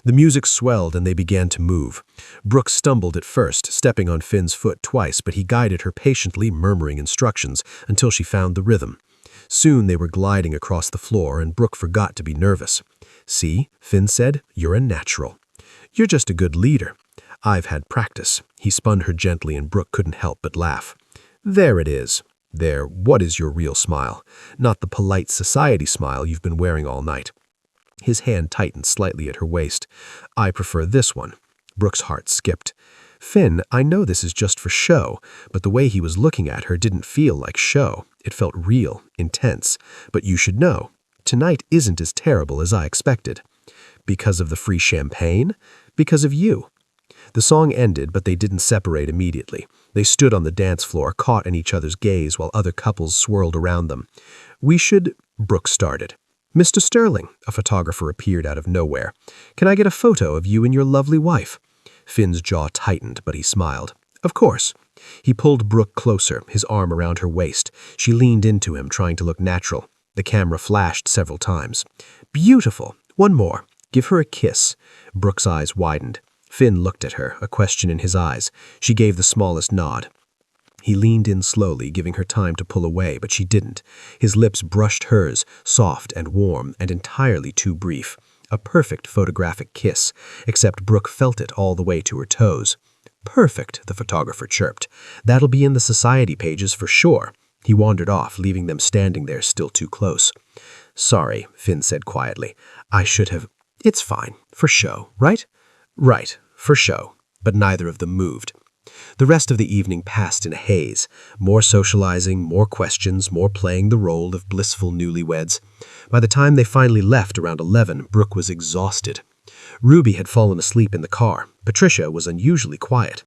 The music swelled and they began to move. Brooke stumbled at first, stepping on Finn's foot twice, but he guided her patiently, murmuring instructions until she found the rhythm. Soon they were gliding across the floor and Brooke forgot to be nervous. See, Finn said, you're a natural. You're just a good leader. I've had practice. He spun her gently and Brooke couldn't help but laugh. There it is. There, what is your real smile? Not the polite society smile you've been wearing all night. His hand tightened slightly at her waist. I prefer this one. Brooke's heart skipped. Finn, I know this is just for show, but the way he was looking at her didn't feel like show. It felt real, intense. But you should know, tonight isn't as terrible as I expected. Because of the free champagne? Because of you. The song ended, but they didn't separate immediately. They stood on the dance floor, caught in each other's gaze while other couples swirled around them. We should... Brooke started. Mr. Sterling, a photographer appeared out of nowhere. Can I get a photo of you and your lovely wife? Finn's jaw tightened, but he smiled. Of course. He pulled Brooke closer, his arm around her waist. She leaned into him, trying to look natural. The camera flashed several times. Beautiful. One more. Give her a kiss. Brooke's eyes widened. Finn looked at her, a question in his eyes. She gave the smallest nod. He leaned in slowly, giving her time to pull away, but she didn't. His lips brushed hers, soft and warm and entirely too brief. A perfect photographic kiss, except Brooke felt it all the way to her toes. Perfect, the photographer chirped. That'll be in the society pages for sure. He wandered off, leaving them standing there still too close. Sorry, Finn said quietly. I should have... It's fine. For show, right? Right, for show. But neither of them moved. The rest of the evening passed in a haze. More socializing, more questions, more playing the role of blissful newlyweds. By the time they finally left around 11, Brooke was exhausted. Ruby had fallen asleep in the car. Patricia was unusually quiet.